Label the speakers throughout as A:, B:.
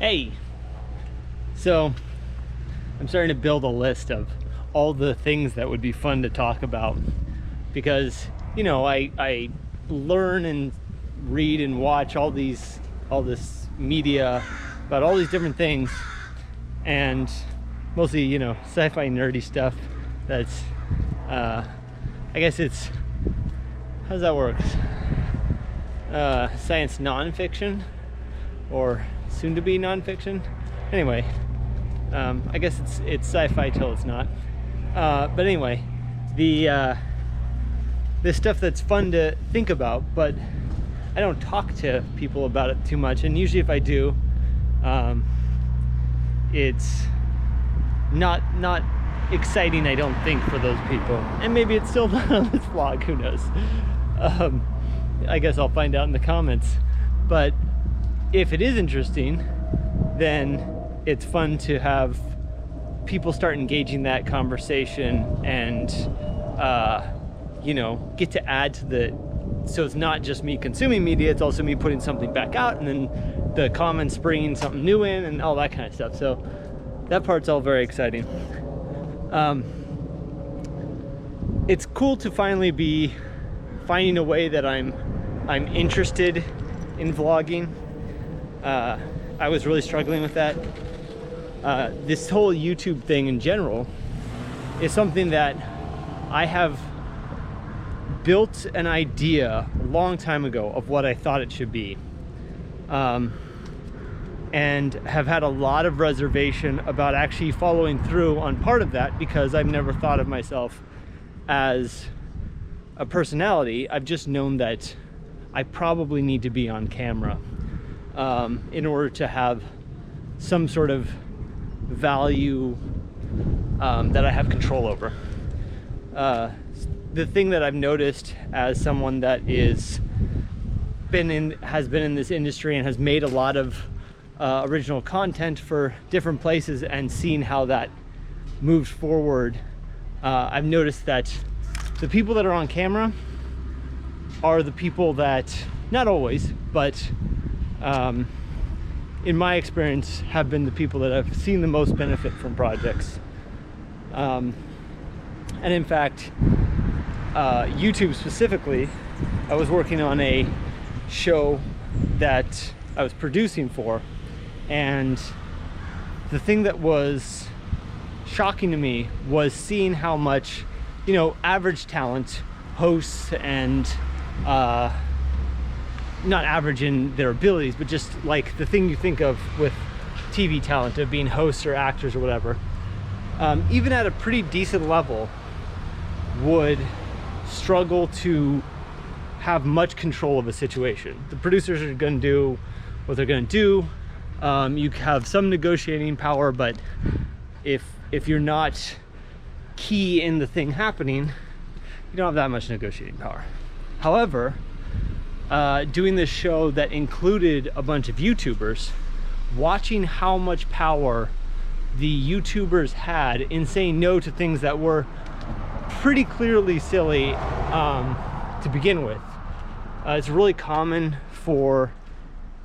A: Hey, so I'm starting to build a list of all the things that would be fun to talk about because, you know, I learn and read and watch all this media about all these different things, and mostly, you know, sci-fi nerdy stuff that's I guess it's, how's that work? Science nonfiction, or soon to be nonfiction. Anyway, I guess it's sci-fi till it's not. But anyway, this stuff that's fun to think about, but I don't talk to people about it too much, and usually if I do, it's not exciting, I don't think, for those people. And maybe it's still not on this vlog, who knows. I guess I'll find out in the comments. But if it is interesting, then it's fun to have people start engaging that conversation and you know, get to add to the, so it's not just me consuming media, it's also me putting something back out, and then the comments bringing something new in and all that kind of stuff. So that part's all very exciting. It's cool to finally be finding a way that I'm interested in vlogging. I was really struggling with that. This whole YouTube thing in general is something that I have built an idea a long time ago of what I thought it should be, and have had a lot of reservation about actually following through on part of that, because I've never thought of myself as a personality. I've just known that I probably need to be on camera in order to have some sort of value that I have control over. The thing that I've noticed as someone that has been in this industry and has made a lot of original content for different places and seen how that moves forward, I've noticed that the people that are on camera are the people that, not always, but in my experience, have been the people that have seen the most benefit from projects. And in fact, YouTube specifically, I was working on a show that I was producing for, and the thing that was shocking to me was seeing how much, you know, average talent, hosts, and not average in their abilities, but just like the thing you think of with TV talent, of being hosts or actors or whatever, even at a pretty decent level, would struggle to have much control of a situation. The producers are going to do what they're going to do. You have some negotiating power, but if you're not key in the thing happening, you don't have that much negotiating power. However, doing this show that included a bunch of YouTubers, watching how much power the YouTubers had in saying no to things that were pretty clearly silly to begin with. It's really common for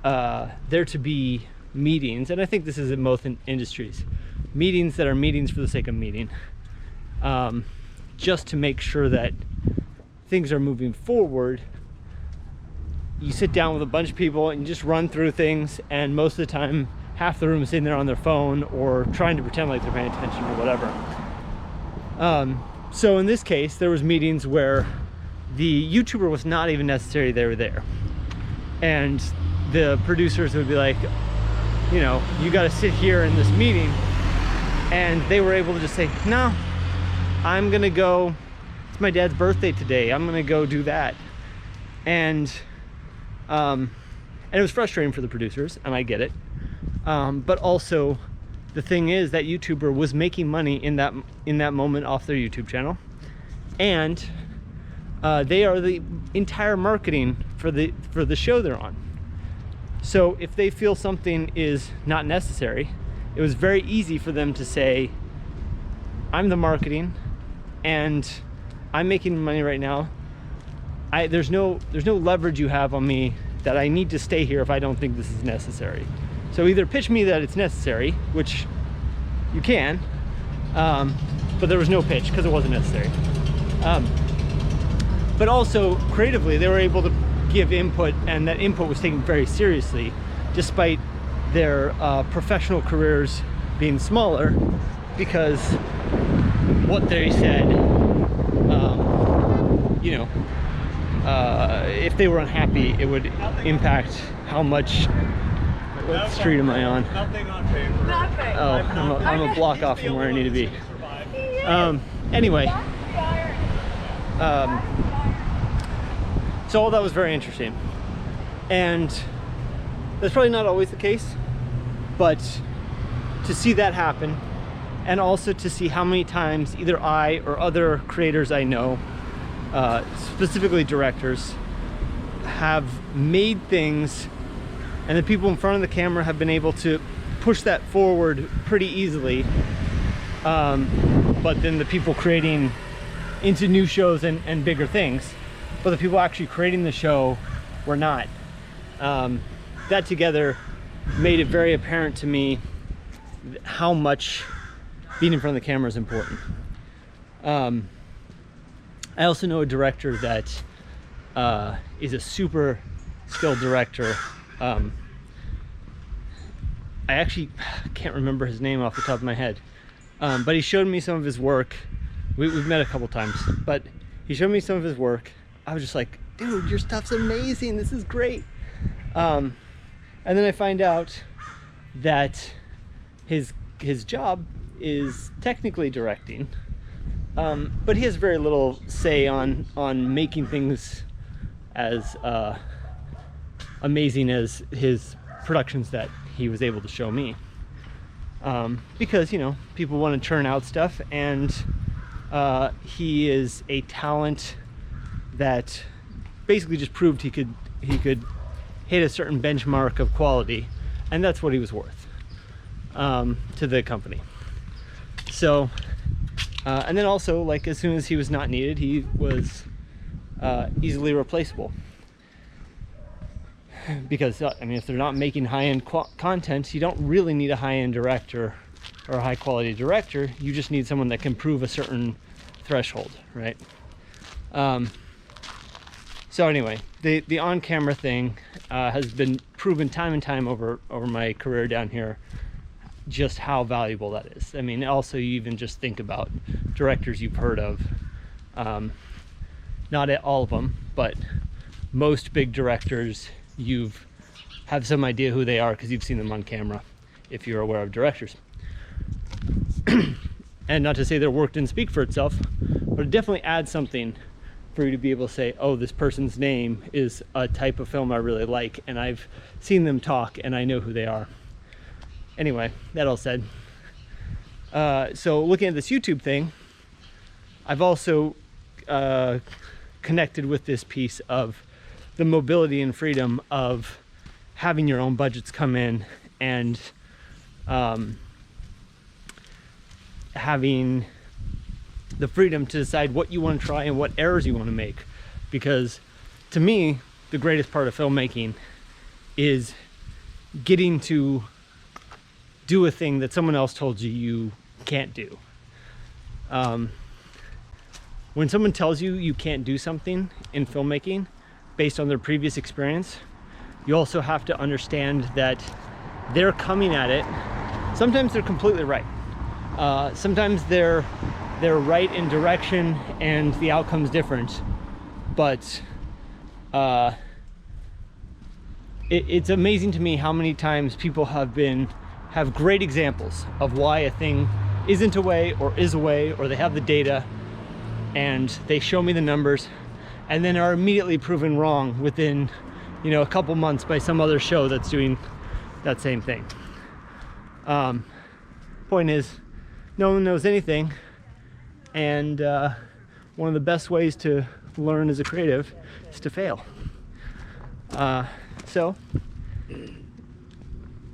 A: there to be meetings, and I think this is in most industries, meetings that are meetings for the sake of meeting, just to make sure that things are moving forward. You sit down with a bunch of people and you just run through things, and most of the time half the room is sitting there on their phone or trying to pretend like they're paying attention or whatever. So in this case, there was meetings where the YouTuber was not even necessary they were there, and the producers would be like, you know, you got to sit here in this meeting, and they were able to just say, no, I'm gonna go, it's my dad's birthday today, I'm gonna go do that. And it was frustrating for the producers, and I get it, but also the thing is that YouTuber was making money in that moment off their YouTube channel, and they are the entire marketing for the show they're on. So if they feel something is not necessary, it was very easy for them to say, I'm the marketing and I'm making money right now. There's no leverage you have on me that I need to stay here if I don't think this is necessary. So either pitch me that it's necessary, which you can, but there was no pitch because it wasn't necessary. But also creatively, they were able to give input, and that input was taken very seriously, despite their professional careers being smaller, because what they said, if they were unhappy, it would impact how much. What street am I on?
B: Nothing on paper.
C: Nothing.
A: Oh, I'm a block off from where I need to be. Anyway, so all that was very interesting, and that's probably not always the case, but to see that happen, and also to see how many times either I or other creators I know, specifically directors, have made things, and the people in front of the camera have been able to push that forward pretty easily, but then the people creating into new shows and bigger things, but the people actually creating the show were not. That together made it very apparent to me how much being in front of the camera is important. I also know a director that is a super skilled director. I actually can't remember his name off the top of my head, but he showed me some of his work. We've met a couple times, but he showed me some of his work. I was just like, dude, your stuff's amazing, this is great. And then I find out that his job is technically directing, but he has very little say on making things as amazing as his productions that he was able to show me, because people want to churn out stuff, and he is a talent that basically just proved he could hit a certain benchmark of quality, and that's what he was worth to the company. So and then also, like, as soon as he was not needed, he was easily replaceable, because if they're not making high-end content, you don't really need a high-end director or a high-quality director. You just need someone that can prove a certain threshold, right? So anyway, the on-camera thing has been proven time and time over my career down here, just how valuable that is. Also, you even just think about directors you've heard of, not all of them, but most big directors, have some idea who they are because you've seen them on camera, if you're aware of directors. And not to say their work didn't speak for itself, but it definitely adds something for you to be able to say, oh, this person's name is a type of film I really like, and I've seen them talk and I know who they are. Anyway, that all said, so looking at this YouTube thing, I've also connected with this piece of the mobility and freedom of having your own budgets come in, and having the freedom to decide what you want to try and what errors you want to make. Because to me, the greatest part of filmmaking is getting to do a thing that someone else told you can't do. When someone tells you you can't do something in filmmaking based on their previous experience, you also have to understand that they're coming at it. Sometimes they're completely right. Sometimes they're right in direction and the outcome's different, but it's amazing to me how many times people have great examples of why a thing isn't a way or is a way, or they have the data and they show me the numbers, and then are immediately proven wrong within a couple months by some other show that's doing that same thing. Point is, no one knows anything, and one of the best ways to learn as a creative is to fail. So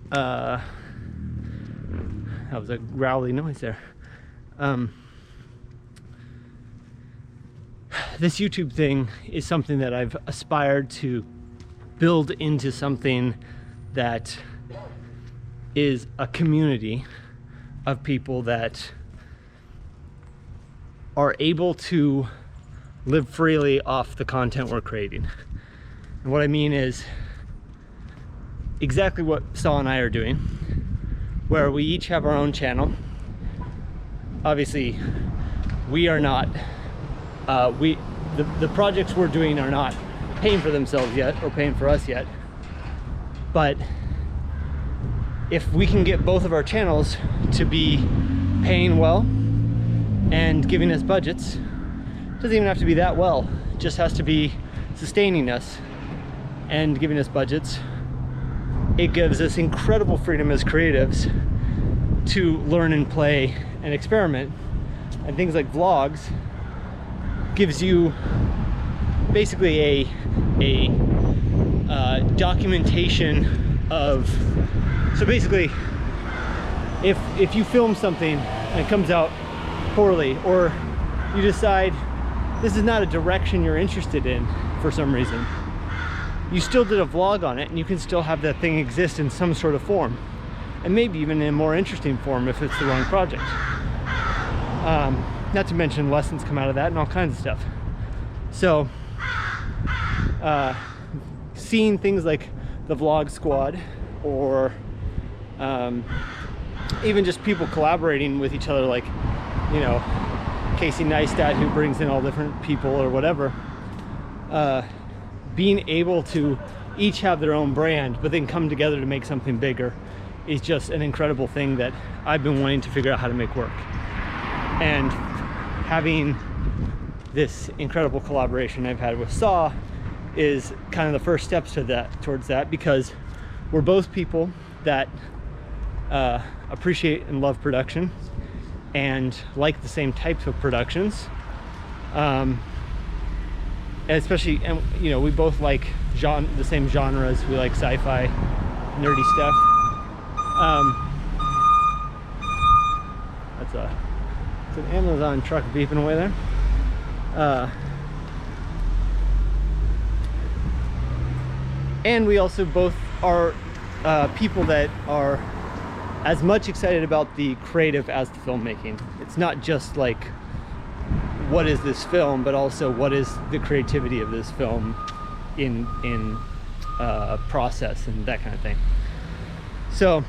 A: that was a growly noise there. This YouTube thing is something that I've aspired to build into something that is a community of people that are able to live freely off the content we're creating. And what I mean is exactly what Saul and I are doing, where we each have our own channel. Obviously, we are not, the projects we're doing are not paying for themselves yet or paying for us yet. But if we can get both of our channels to be paying well and giving us budgets, it doesn't even have to be that well, it just has to be sustaining us and giving us budgets. It gives us incredible freedom as creatives to learn and play and experiment. And things like vlogs gives you basically a documentation of, so basically if you film something and it comes out poorly, or you decide this is not a direction you're interested in for some reason, you still did a vlog on it, and you can still have that thing exist in some sort of form, and maybe even in a more interesting form if it's the wrong project. Not to mention lessons come out of that and all kinds of stuff. So seeing things like the Vlog Squad, or even just people collaborating with each other, like, you know, Casey Neistat, who brings in all different people or whatever, being able to each have their own brand but then come together to make something bigger is just an incredible thing that I've been wanting to figure out how to make work. And having this incredible collaboration I've had with Saw is kind of the first steps to that, towards that, because we're both people that appreciate and love production and like the same types of productions, and especially, and you know, we both like the same genres. We like sci-fi, nerdy stuff. That's an Amazon truck beeping away there. And we also both are people that are as much excited about the creative as the filmmaking. It's not just like, what is this film, but also what is the creativity of this film in process and that kind of thing. So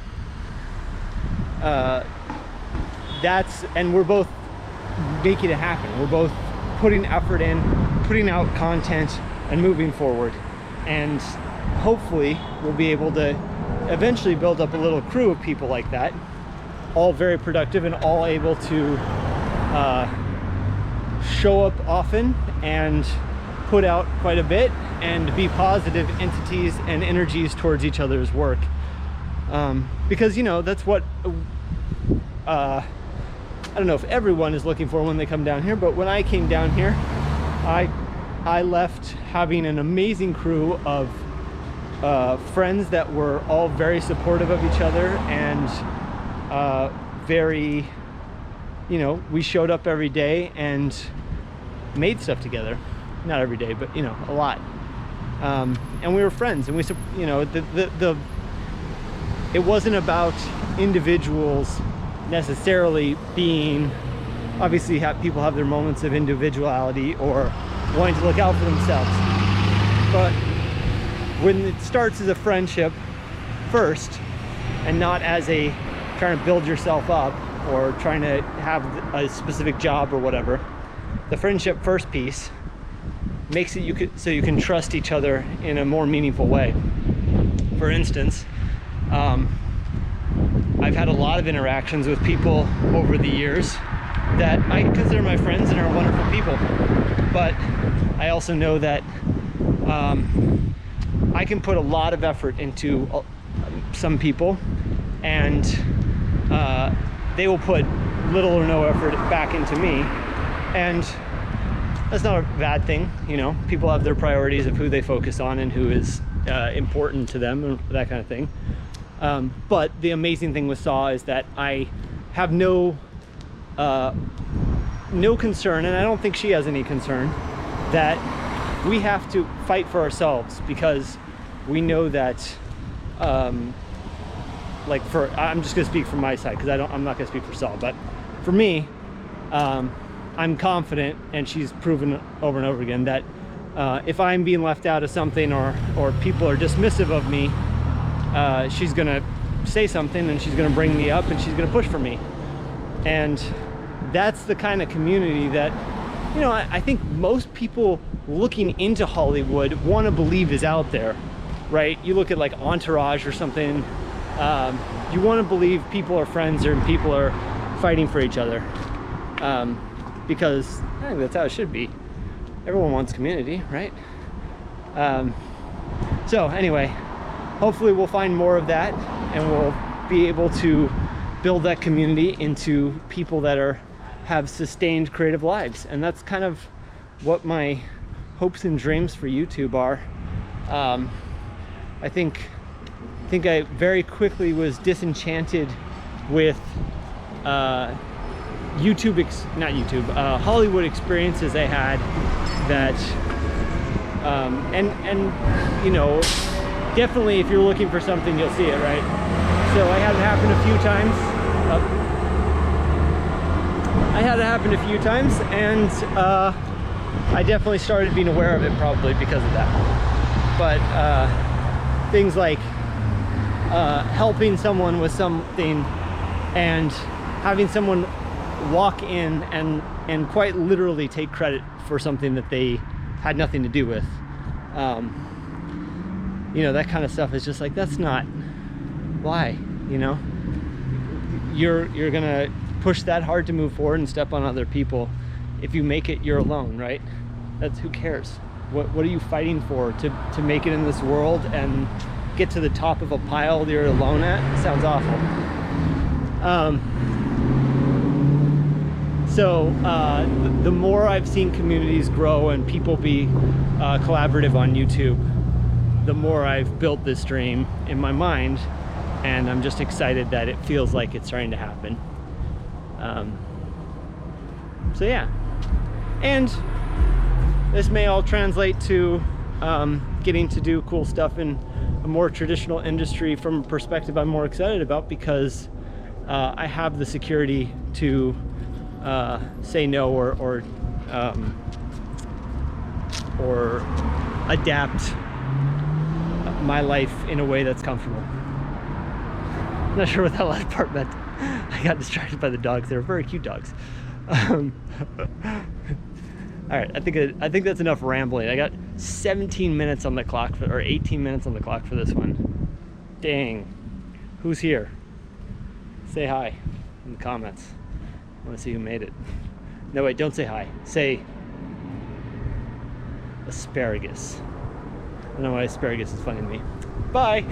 A: and we're both making it happen. We're both putting effort in, putting out content, and moving forward. And hopefully we'll be able to eventually build up a little crew of people like that, all very productive and all able to show up often and put out quite a bit and be positive entities and energies towards each other's work. Because, you know, that's what I don't know if everyone is looking for when they come down here, but when I came down here, I left having an amazing crew of friends that were all very supportive of each other and very, you know, we showed up every day and made stuff together. Not every day, but, you know, a lot. And we were friends, and we, you know, it wasn't about individuals necessarily being, obviously people have their moments of individuality or wanting to look out for themselves, but when it starts as a friendship first and not as a trying to build yourself up or trying to have a specific job or whatever, the friendship first piece makes it so you can trust each other in a more meaningful way. For instance, I've had a lot of interactions with people over the years that I consider my friends and are wonderful people, but I also know that I can put a lot of effort into some people, and they will put little or no effort back into me, and that's not a bad thing. You know, people have their priorities of who they focus on and who is important to them and that kind of thing. But the amazing thing with Saw is that I have no concern, and I don't think she has any concern, that we have to fight for ourselves, because we know that like I'm just gonna speak from my side, because I'm not gonna speak for Saul, but for me, I'm confident, and she's proven over and over again, that if I'm being left out of something, or people are dismissive of me, she's gonna say something, and she's gonna bring me up, and she's gonna push for me. And that's the kind of community that, you know, I think most people looking into Hollywood want to believe is out there, right? You look at like Entourage or something, you want to believe people are friends, and people are fighting for each other, because I think that's how it should be. Everyone wants community, right? So anyway, hopefully we'll find more of that, and we'll be able to build that community into people that have sustained creative lives. And that's kind of what my hopes and dreams for YouTube are. I think I very quickly was disenchanted with Hollywood experiences I had that, and you know, definitely if you're looking for something, you'll see it, right? So I had it happen a few times. And I definitely started being aware of it, probably because of that. But things like helping someone with something, and having someone walk in and quite literally take credit for something that they had nothing to do with, you know, that kind of stuff is just like, that's not why, you know. You're gonna push that hard to move forward and step on other people. If you make it, you're alone, right? That's, who cares? What are you fighting for? To make it in this world and get to the top of a pile that you're alone at? It sounds awful. So the more I've seen communities grow and people be collaborative on YouTube, the more I've built this dream in my mind, and I'm just excited that it feels like it's starting to happen. So yeah, and this may all translate to getting to do cool stuff in a more traditional industry from a perspective I'm more excited about, because I have the security to say no, or adapt my life in a way that's comfortable. I'm not sure what that last part meant. I got distracted by the dogs. They were very cute dogs. All right, I think that's enough rambling. I got 17 minutes on the clock, or 18 minutes on the clock for this one. Dang. Who's here? Say hi in the comments. I want to see who made it. No, wait, don't say hi. Say asparagus. I don't know why asparagus is funny to me. Bye.